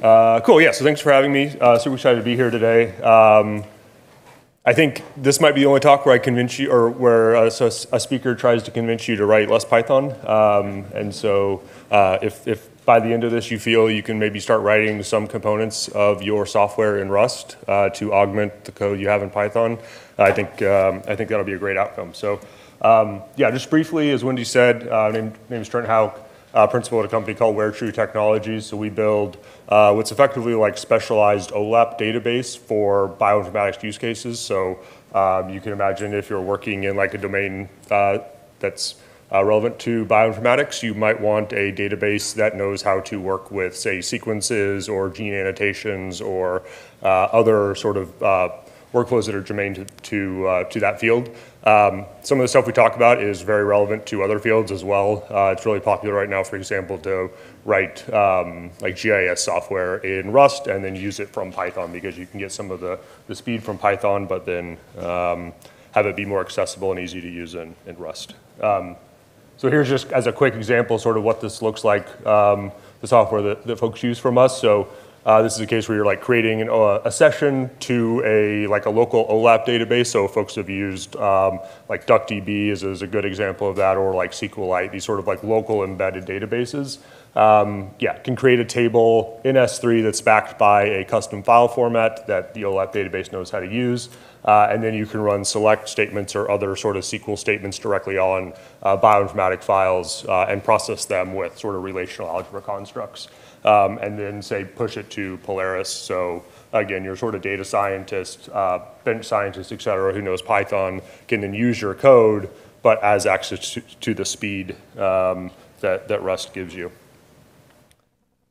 Cool, yeah, so thanks for having me. Super excited to be here today. I think this might be the only talk where I convince you, or where a speaker tries to convince you to write less Python. And so if by the end of this you feel you can maybe start writing some components of your software in Rust to augment the code you have in Python, I think that'll be a great outcome. So yeah, just briefly, as Wendy said, name is Trent, principal at a company called WhereTrue Technologies. So we build what's effectively like specialized OLAP database for bioinformatics use cases. So you can imagine if you're working in like a domain that's relevant to bioinformatics, you might want a database that knows how to work with, say, sequences or gene annotations or other sort of workflows that are germane to that field. Some of the stuff we talk about is very relevant to other fields as well. It's really popular right now, for example, to write like GIS software in Rust and then use it from Python, because you can get some of the speed from Python, but then have it be more accessible and easy to use in Rust. So here's just as a quick example sort of what this looks like, the software that folks use from us. So this is a case where you're like creating a session to a local OLAP database. So folks have used like DuckDB is a good example of that, or like SQLite, these sort of like local embedded databases. Yeah, can create a table in S3 that's backed by a custom file format that the OLAP database knows how to use. And then you can run select statements or other sort of SQL statements directly on bioinformatic files and process them with sort of relational algebra constructs. And then say push it to Polaris. So again, your sort of data scientist, bench scientist, et cetera, who knows Python can then use your code, but has access to the speed that Rust gives you.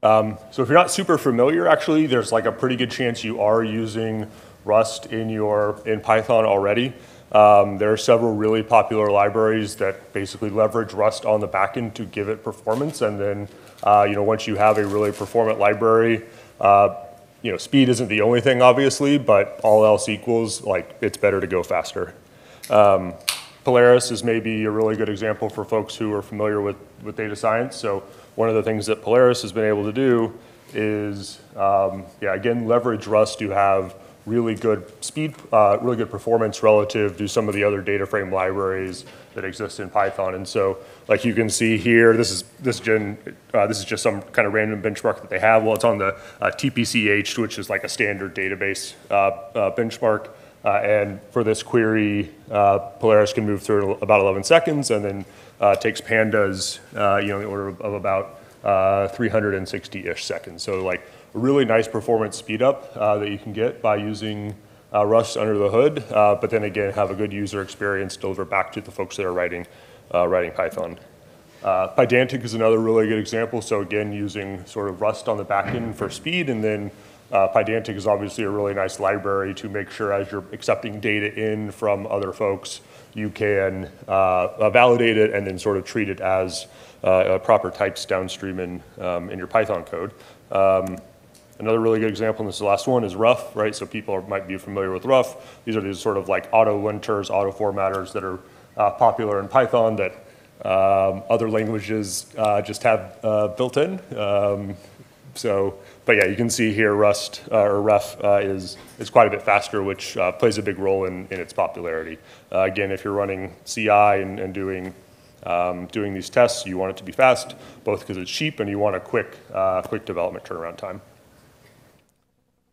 So if you're not super familiar, actually, there's like a pretty good chance you are using Rust in Python already. There are several really popular libraries that basically leverage Rust on the backend to give it performance, and then once you have a really performant library, speed isn't the only thing, obviously, but all else equals, like, it's better to go faster. Polaris is maybe a really good example for folks who are familiar with data science. So one of the things that Polaris has been able to do is, again, leverage Rust to have really good speed, really good performance relative to some of the other data frame libraries that exist in Python. And so, like you can see here, this is just some kind of random benchmark that they have. Well, it's on the TPCH, which is like a standard database benchmark. And for this query, Polaris can move through about 11 seconds, and then takes pandas, in the order of about 360-ish seconds. So like a really nice performance speed up that you can get by using Rust under the hood, but then again have a good user experience delivered back to the folks that are writing Python. Pydantic is another really good example. So again, using sort of Rust on the back end for speed, and then Pydantic is obviously a really nice library to make sure as you're accepting data in from other folks, you can validate it and then sort of treat it as proper types downstream in your Python code. Another really good example, and this is the last one, is Rough, right? So people might be familiar with Rough. These are these sort of like auto linters, auto formatters that are popular in Python that other languages just have built in. But yeah, you can see here Rust or Rough is quite a bit faster, which plays a big role in its popularity. Again, if you're running CI and doing these tests, you want it to be fast, both because it's cheap and you want a quick development turnaround time.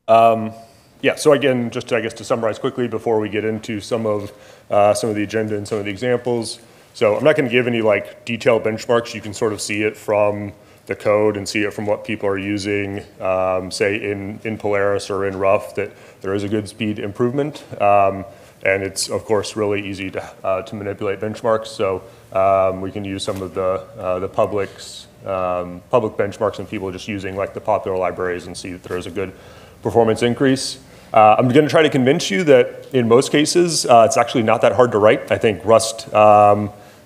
Yeah, so again, just I guess to summarize quickly before we get into some of the agenda and some of the examples. So I'm not going to give any like detailed benchmarks. You can sort of see it from the code and see it from what people are using, say in Polaris or in Rough, that there is a good speed improvement. And it's, of course, really easy to manipulate benchmarks. So we can use some of the public benchmarks and people just using like the popular libraries and see that there is a good performance increase. I'm going to try to convince you that in most cases, it's actually not that hard to write. I think Rust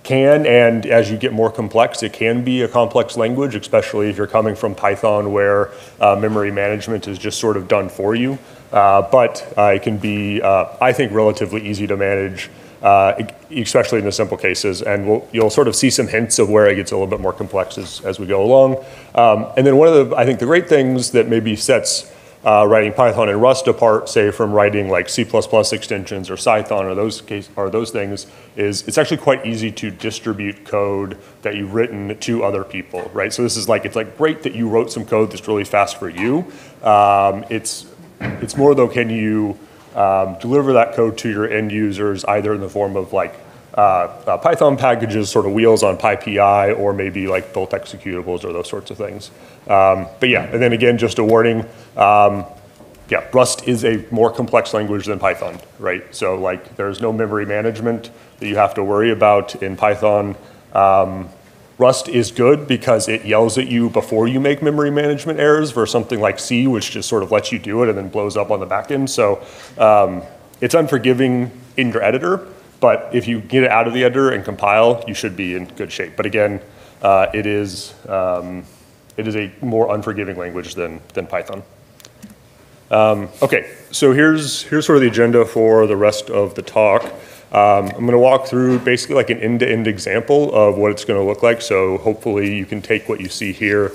can, and as you get more complex, it can be a complex language, especially if you're coming from Python where memory management is just sort of done for you. But it can be, I think, relatively easy to manage especially in the simple cases. And you'll sort of see some hints of where it gets a little bit more complex as we go along. And then one of the, I think, the great things that maybe sets writing Python and Rust apart, say, from writing like C++ extensions or Python or those things, is it's actually quite easy to distribute code that you've written to other people, right? So this is like, it's like great that you wrote some code that's really fast for you. It's more though, can you deliver that code to your end users either in the form of like Python packages, sort of wheels on PyPI, or maybe like built executables or those sorts of things. But yeah, and then again, just a warning, yeah, Rust is a more complex language than Python, right? So like there's no memory management that you have to worry about in Python. Rust is good because it yells at you before you make memory management errors versus something like C, which just sort of lets you do it and then blows up on the back end. So it's unforgiving in your editor, but if you get it out of the editor and compile, you should be in good shape. But again, it is a more unforgiving language than Python. Okay, so here's sort of the agenda for the rest of the talk. I'm going to walk through basically like an end-to-end example of what it's going to look like. So hopefully you can take what you see here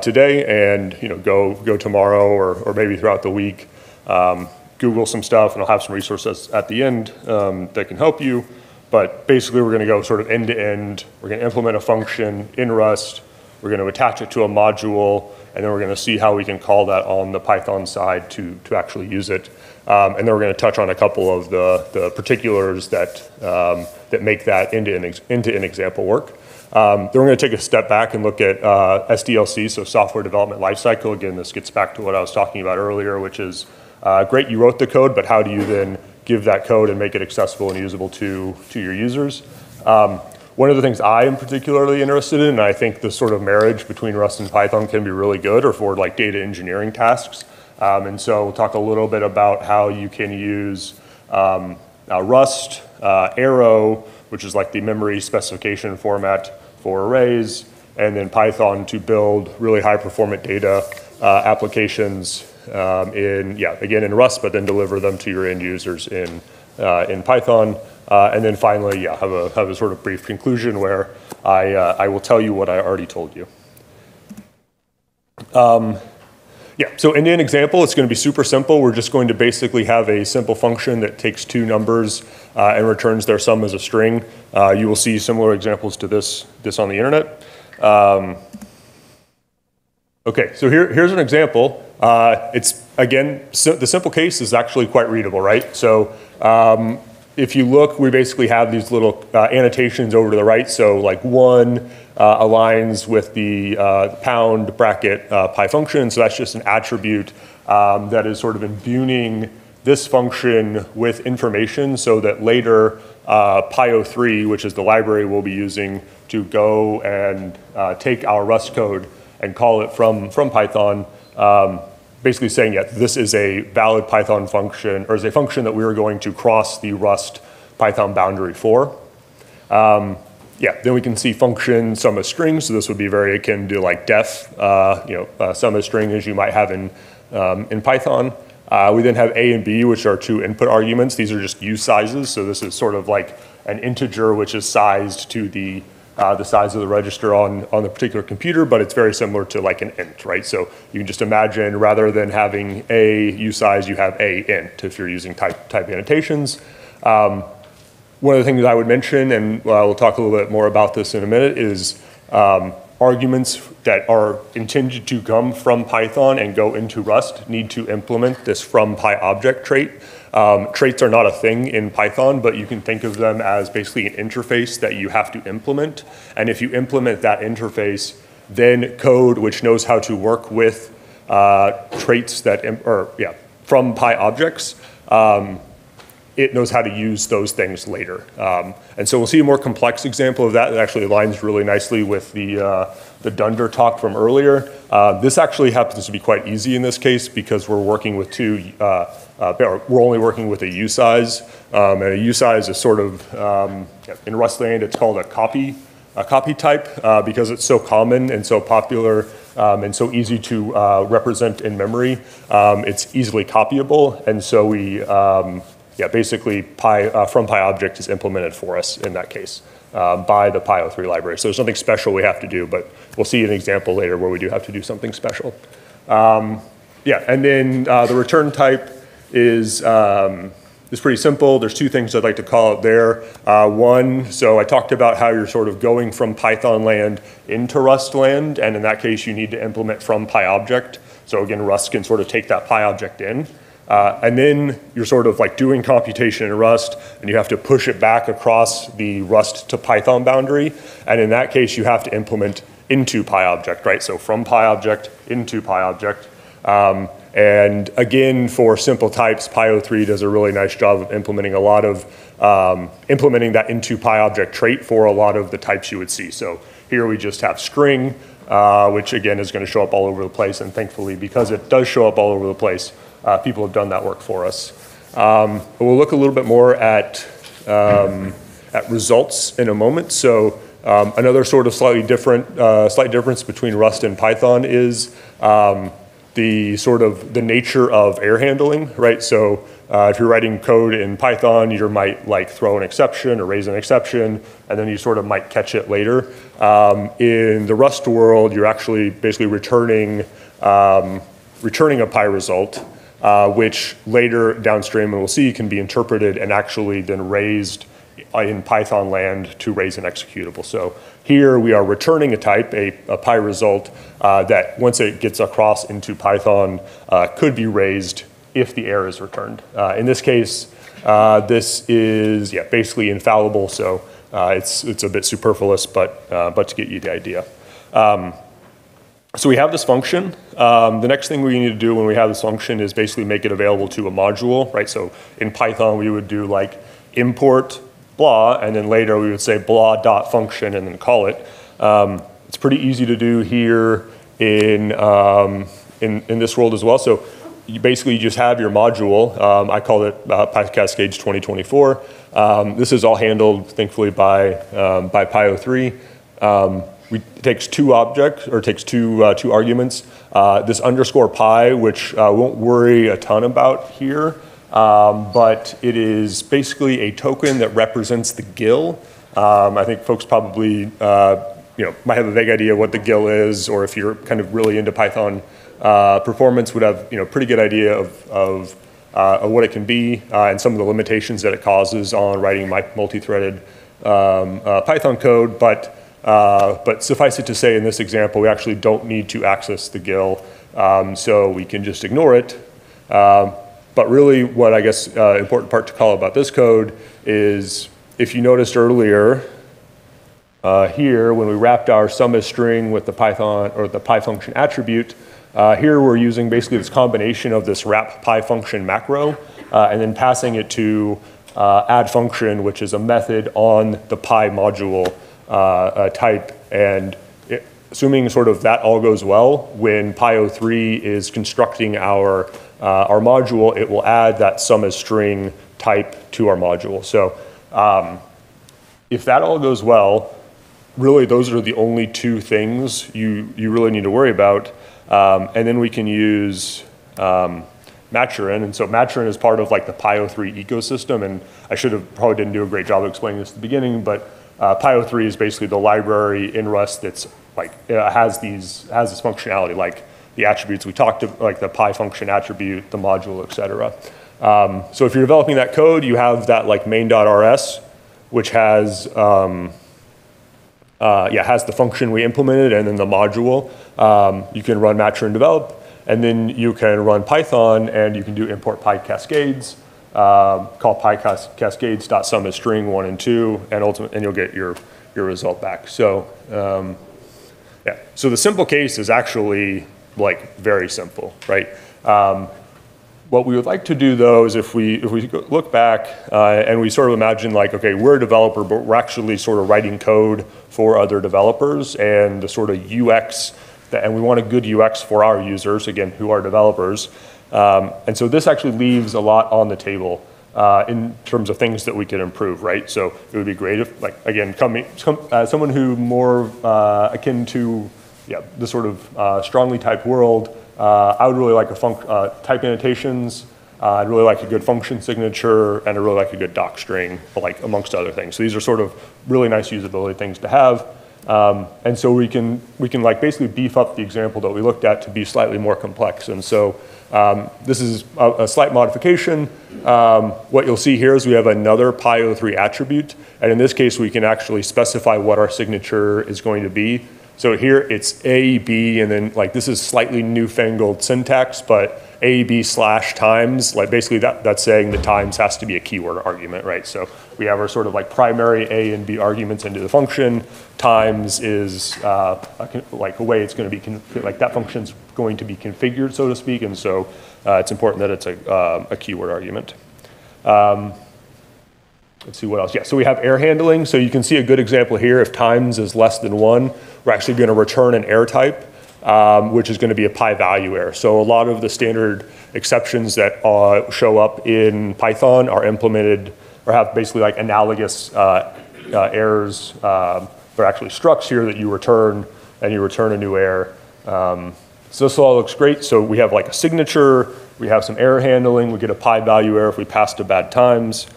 today and go tomorrow or maybe throughout the week, Google some stuff, and I'll have some resources at the end that can help you. But basically we're going to go sort of end-to-end. We're going to implement a function in Rust. We're going to attach it to a module, and then we're going to see how we can call that on the Python side to actually use it. And then we're going to touch on a couple of the particulars that make that end-to-end example work. Then we're going to take a step back and look at SDLC, so software development lifecycle. Again, this gets back to what I was talking about earlier, which is great, you wrote the code, but how do you then give that code and make it accessible and usable to your users? One of the things I am particularly interested in, and I think the sort of marriage between Rust and Python can be really good, are for like data engineering tasks. And so we'll talk a little bit about how you can use Rust, Arrow, which is like the memory specification format for arrays, and then Python to build really high performant data applications in Rust, but then deliver them to your end users in Python. And then finally, have a sort of brief conclusion where I will tell you what I already told you. So in an example, it's going to be super simple. We're just going to basically have a simple function that takes two numbers and returns their sum as a string. You will see similar examples to this on the internet. Okay, so here's an example. It's, again, the simple case is actually quite readable, right? So if you look, we basically have these little annotations over to the right. So like one aligns with the pound bracket py function. So that's just an attribute that is sort of imbuing this function with information so that later pyo3, which is the library we'll be using to go and take our Rust code and call it from Python, basically saying, yeah, this is a valid Python function, or is a function that we are going to cross the Rust Python boundary for. Then we can see function sum of strings, so this would be very akin to like def, sum of string as you might have in Python. We then have a and b, which are two input arguments. These are just use sizes, so this is sort of like an integer which is sized to the size of the register on the particular computer, but it's very similar to like an int, right? So you can just imagine rather than having a use size, you have a int if you're using type annotations. One of the things I would mention, and we'll talk a little bit more about this in a minute, is arguments that are intended to come from Python and go into Rust need to implement this from PyObject trait. Traits are not a thing in Python, but you can think of them as basically an interface that you have to implement. And if you implement that interface, then code which knows how to work with traits that, from PyObjects, it knows how to use those things later. And so we'll see a more complex example of that. It actually aligns really nicely with the Dunder talk from earlier. This actually happens to be quite easy in this case because we're working with we're only working with a usize. And a usize is sort of, in Rust land, it's called a copy type because it's so common and so popular and so easy to represent in memory. It's easily copyable, and so we yeah, basically from PyObject is implemented for us in that case by the Py03 library. So there's nothing special we have to do, but we'll see an example later where we do have to do something special. Yeah, and then the return type is pretty simple. There's two things I'd like to call out there. One, so I talked about how you're sort of going from Python land into Rust land, and in that case you need to implement from PyObject. So again, Rust can sort of take that PyObject in. And then you're sort of like doing computation in Rust, and you have to push it back across the Rust to Python boundary. And in that case, you have to implement into PyObject, right? So from PyObject into PyObject. And again, for simple types, Py03 does a really nice job of implementing a lot of, implementing that into PyObject trait for a lot of the types you would see. So here we just have string, which again is going to show up all over the place. And thankfully, because it does show up all over the place, people have done that work for us. We'll look a little bit more at results in a moment. So another sort of slight difference between Rust and Python is the nature of error handling, right? So if you're writing code in Python, you might like throw an exception or raise an exception, and then you sort of might catch it later. In the Rust world, you're actually basically returning a Py result, which later downstream, and we'll see, can be interpreted and actually then raised in Python land to raise an executable. So here we are returning a type, a Py result, that once it gets across into Python could be raised if the error is returned. In this case, this is basically infallible, so it's a bit superfluous, but to get you the idea. So we have this function. The next thing we need to do when we have this function is basically make it available to a module, right? So in Python, we would do like import blah, and then later we would say blah.function and then call it. It's pretty easy to do here in this world as well. So you basically just have your module. I call it PyCascades 2024. This is all handled, thankfully, by Py03. It takes two objects, or takes two arguments. This underscore pi, which I won't worry a ton about here, but it is basically a token that represents the GIL. I think folks probably might have a vague idea what the GIL is, or if you're kind of really into Python performance, would have pretty good idea of what it can be and some of the limitations that it causes on writing multi-threaded Python code. But suffice it to say, in this example, we actually don't need to access the GIL, so we can just ignore it. But really, what I guess important part to call about this code is, if you noticed earlier here, when we wrapped our sum as string with the Python or the Py function attribute, here we're using basically this combination of this wrap Py function macro and then passing it to add function, which is a method on the Py module type, and assuming sort of that all goes well, when Py03 is constructing our module, it will add that sum as string type to our module. So if that all goes well, really those are the only two things you really need to worry about. And then we can use Maturin, and so Maturin is part of like the Py03 ecosystem, and I probably didn't do a great job of explaining this at the beginning, but Py03 is basically the library in Rust that's like has this functionality, like the attributes we talked about, like the Py function attribute, the module, etc. So if you're developing that code, you have that like main.rs, which has the function we implemented, and then the module. You can run Maturin develop, and then you can run Python, and you can do import PyCascades. Call PyCascades.sum as string 1 and 2, and you'll get your result back. So so the simple case is actually like very simple, right? What we would like to do though is if we look back and we sort of imagine like, okay, we're a developer, but we're actually sort of writing code for other developers, and the sort of UX, and we want a good UX for our users, again, who are developers. And so this actually leaves a lot on the table in terms of things that we can improve, right? So it would be great if, like, again, someone who more akin to the sort of strongly typed world, I would really like type annotations, I'd really like a good function signature, and I really like a good doc string, like amongst other things. So these are sort of really nice usability things to have. And so we can like basically beef up the example that we looked at to be slightly more complex. And so this is a slight modification. What you'll see here is we have another Py03 attribute. And in this case, we can actually specify what our signature is going to be. So here it's A, B, and then like this is slightly newfangled syntax, but A, B / times, like basically that's saying the times has to be a keyword argument, right? So we have our sort of like primary A and B arguments into the function. Times is like a way it's going to be, like that function's going to be configured, so to speak, and so it's important that it's a keyword argument. Let's see what else. Yeah, so we have error handling. So you can see a good example here. If times is less than 1, we're actually going to return an error type, which is going to be a Py value error. So a lot of the standard exceptions that show up in Python are implemented or have basically like analogous errors. They're actually structs here that you return, and you return a new error. So this all looks great. So we have like a signature, we have some error handling, we get a Py value error if we pass to bad times.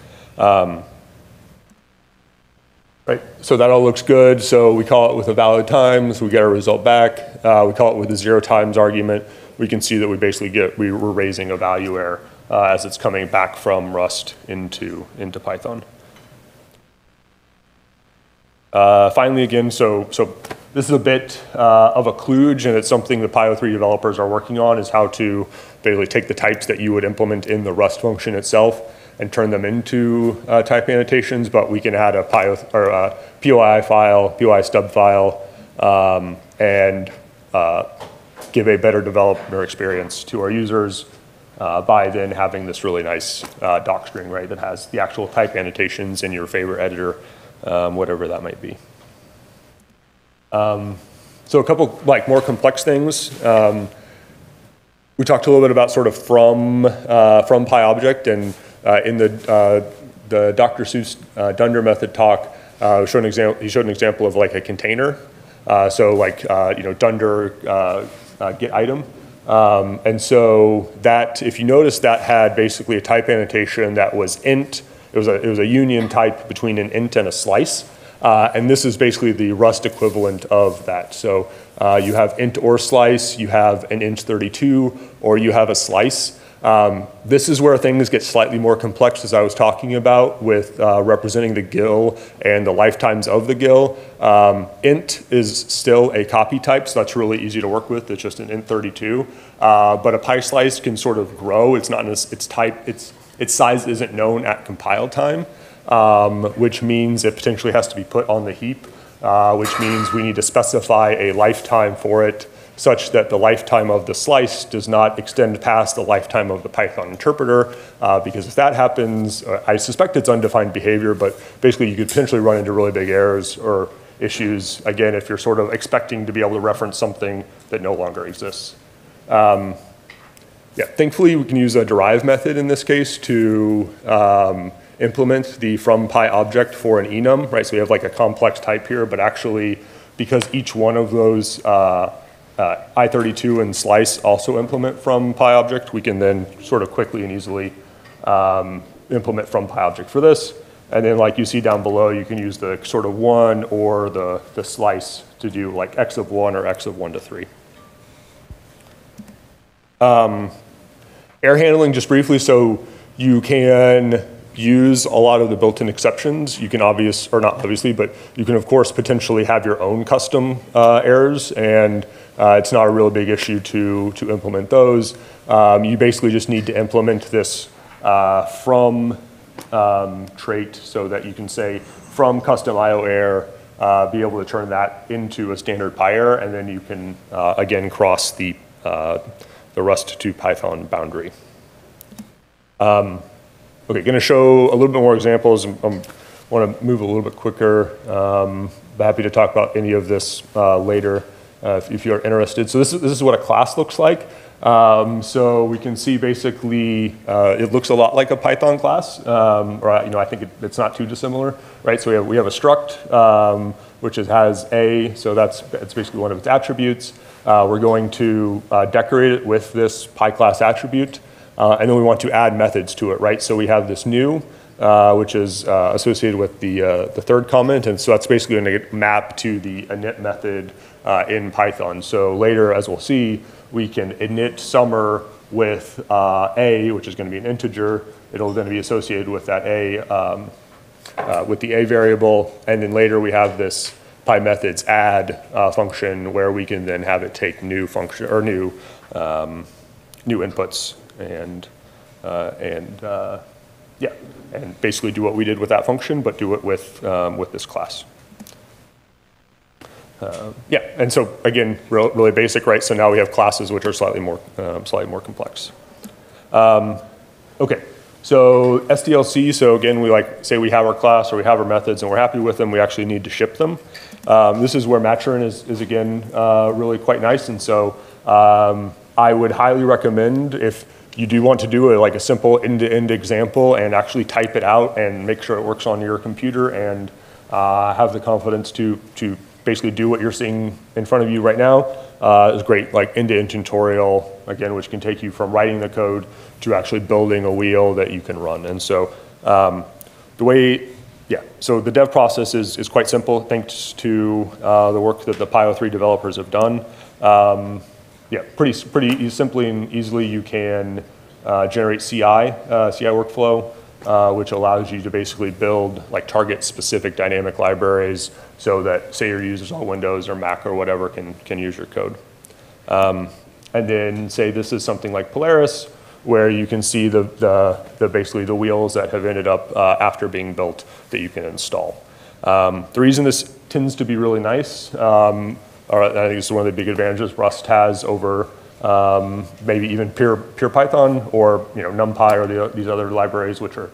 Right, so that all looks good. So we call it with a valid times, we get our result back. We call it with a 0 times argument. We can see that we basically we're raising a value error as it's coming back from Rust into Python. Finally, again, so this is a bit of a kludge, and it's something the Py03 developers are working on, is how to basically take the types that you would implement in the Rust function itself and turn them into type annotations, but we can add a POI file, POI stub file, and give a better developer experience to our users by then having this really nice doc string, right, that has the actual type annotations in your favorite editor, whatever that might be. So a couple like more complex things. We talked a little bit about sort of from PyObject, and in the Dr. Seuss Dunder method talk, he showed an example of like a container. So like Dunder get item, and so that, if you notice, that had basically a type annotation that was int. It was a union type between an int and a slice. And this is basically the Rust equivalent of that. So you have int or slice, you have an int32, or you have a slice. This is where things get slightly more complex, as I was talking about, with representing the GIL and the lifetimes of the GIL. Int is still a copy type, so that's really easy to work with. It's just an int32. But a PySlice can sort of grow. It's not its type. Its size isn't known at compile time, which means it potentially has to be put on the heap, which means we need to specify a lifetime for it, such that the lifetime of the slice does not extend past the lifetime of the Python interpreter, because if that happens, I suspect it's undefined behavior, but basically you could potentially run into really big errors or issues, again, if you're sort of expecting to be able to reference something that no longer exists. Yeah, thankfully we can use a derive method in this case to implement the from PyObject for an enum, right? So we have like a complex type here, but actually because each one of those I32 and slice also implement from PyObject, we can then sort of quickly and easily implement from PyObject for this. And then like you see down below, you can use the sort of 1 or the slice to do like x of 1 or x of 1 to 3. Error handling, just briefly, so you can use a lot of the built-in exceptions. You can not obviously, but you can of course potentially have your own custom errors, and it's not a real big issue to implement those. You basically just need to implement this from trait so that you can say from custom IO error, be able to turn that into a standard Py error, and then you can again cross the Rust to Python boundary. Okay, going to show a little bit more examples. I want to move a little bit quicker. But happy to talk about any of this later if you're interested. So this is what a class looks like. So we can see basically it looks a lot like a Python class, or I think it's not too dissimilar, right? So we have a struct which has a, so that's basically one of its attributes. We're going to decorate it with this PyClass attribute. and then we want to add methods to it, right? So we have this new, which is associated with the third comment, and so that's basically going to get mapped to the init method in Python. So later, as we'll see, we can init summer with a, which is going to be an integer. It'll then be associated with that a, with the a variable, and then later we have this PyMethods add function where we can then have it take new function or new inputs and yeah, and basically do what we did with that function, but do it with this class. Yeah, and so again, really basic, right? So now we have classes which are slightly more complex. Okay, so SDLC. So again, we say we have our class or we have our methods and we're happy with them. We actually need to ship them. This is where Maturin is again really quite nice, and so I would highly recommend if you do want to do like a simple end-to-end example and actually type it out and make sure it works on your computer and have the confidence to basically do what you're seeing in front of you right now. It's great, like end-to-end tutorial, again, which can take you from writing the code to actually building a wheel that you can run. And so so the dev process is quite simple, thanks to the work that the PyO3 developers have done. Yeah, pretty simply and easily you can generate CI workflow, which allows you to basically build like target-specific dynamic libraries so that, say, your users on Windows or Mac or whatever can use your code. And then, say, this is something like Polaris, where you can see basically the wheels that have ended up after being built that you can install. The reason this tends to be really nice, or I think this is one of the big advantages Rust has over maybe even pure Python or NumPy or these other libraries, which are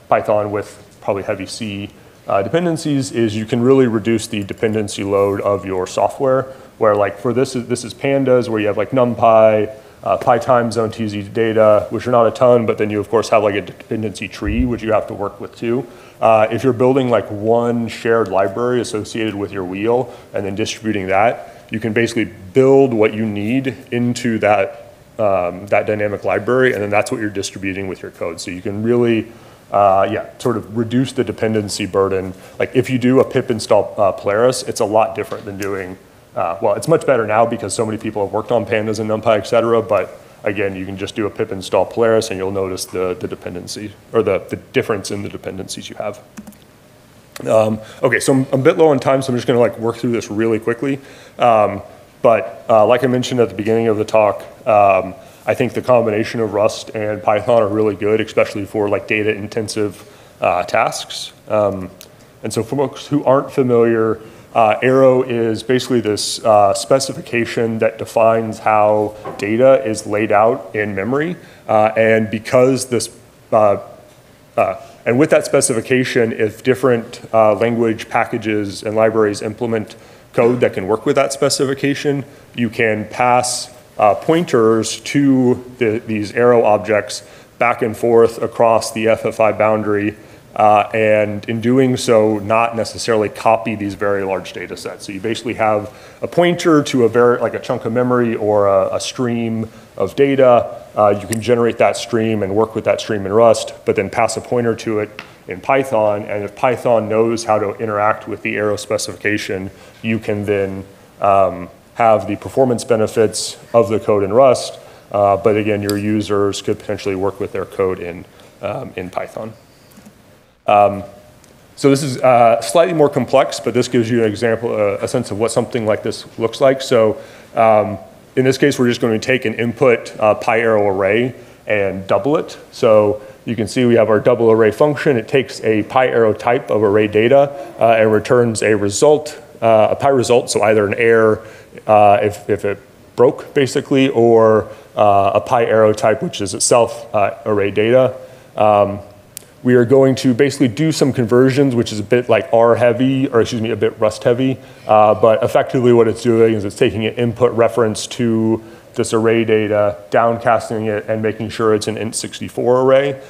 Python with probably heavy C dependencies, is you can really reduce the dependency load of your software. Where like for this is pandas, where you have like NumPy, PyTime, TZ data, which are not a ton, but then you of course have like a dependency tree, which you have to work with too. If you're building like one shared library associated with your wheel and then distributing that, you can basically build what you need into that dynamic library, and then that's what you're distributing with your code. So you can really, sort of reduce the dependency burden. Like if you do a pip install Polaris, it's a lot different than doing, well, it's much better now because so many people have worked on pandas and NumPy, et cetera, but again, you can just do a pip install Polaris and you'll notice the dependency, or the difference in the dependencies you have. Okay, so I'm a bit low on time, so I'm just gonna like work through this really quickly. But like I mentioned at the beginning of the talk, I think the combination of Rust and Python are really good, especially for like data intensive tasks. And so for folks who aren't familiar, Arrow is basically this specification that defines how data is laid out in memory. And because this, and with that specification, if different language packages and libraries implement code that can work with that specification, you can pass pointers to these Arrow objects back and forth across the FFI boundary, and in doing so, not necessarily copy these very large data sets. So you basically have a pointer to like a chunk of memory or a stream of data. You can generate that stream and work with that stream in Rust, but then pass a pointer to it in Python. And if Python knows how to interact with the Arrow specification, you can then have the performance benefits of the code in Rust, but again, your users could potentially work with their code in Python. So this is slightly more complex, but this gives you an example, a sense of what something like this looks like. So in this case, we're just going to take an input PyArrow array and double it. So you can see we have our double array function. It takes a PyArrow type of array data and returns a result, a PyResult, so either an error if it broke, basically, or a PyArrow type, which is itself array data. We are going to basically do some conversions, which is a bit like R heavy, or excuse me, a bit Rust heavy. But effectively what it's doing is it's taking an input reference to this array data, downcasting it, and making sure it's an int64 array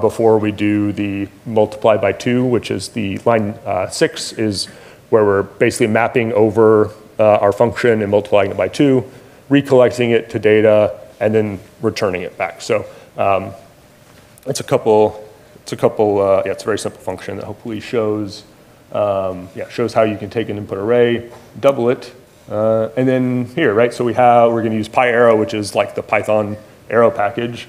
before we do the multiply by 2, which is the line 6 is where we're basically mapping over our function and multiplying it by 2, recollecting it to data, and then returning it back. So it's a very simple function that hopefully shows, shows how you can take an input array, double it, and then here, right? So we're going to use PyArrow, which is like the Python arrow package,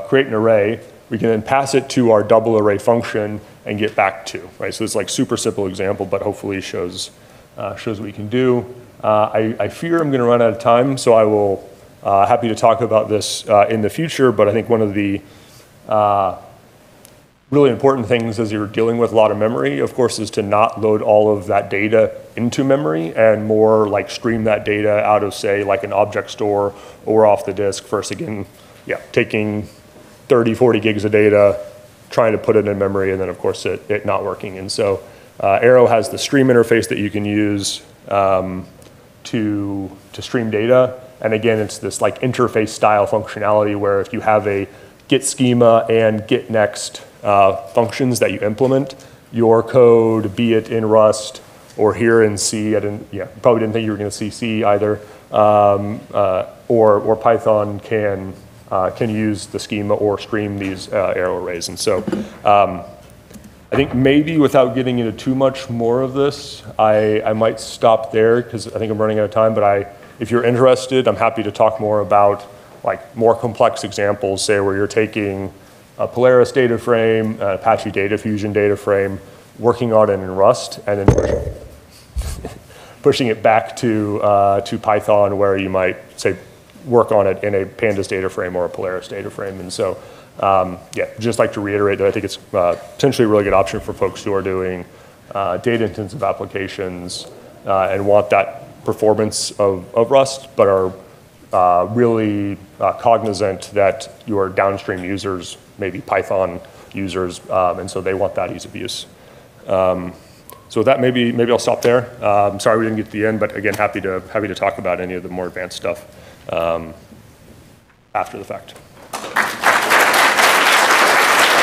create an array. We can then pass it to our double array function and get back 2, right? So it's like super simple example, but hopefully shows what we can do. I fear I'm going to run out of time, so I will happy to talk about this in the future. But I think one of the really important things as you're dealing with a lot of memory, of course, is to not load all of that data into memory and more like stream that data out of, say, like an object store or off the disk. First, again, taking 30, 40 gigs of data, trying to put it in memory, and then of course it not working. And so Arrow has the stream interface that you can use to stream data. And again, it's this like interface style functionality where if you have a get schema and get next functions that you implement, your code, be it in Rust or here in C, probably didn't think you were going to see C either, or Python can use the schema or stream these arrow arrays. And so I think maybe without getting into too much more of this, I might stop there because I think I'm running out of time, but if you're interested, I'm happy to talk more about like more complex examples, say where you're taking a Polaris data frame, an Apache Data Fusion data frame, working on it in Rust, and then pushing it back to Python where you might, say, work on it in a Pandas data frame or a Polaris data frame. And so, just like to reiterate that I think it's potentially a really good option for folks who are doing data-intensive applications and want that performance of Rust, but are really cognizant that your downstream users, maybe Python users, and so they want that ease of use. So with that, maybe I'll stop there. Sorry we didn't get to the end, but again, happy to talk about any of the more advanced stuff after the fact.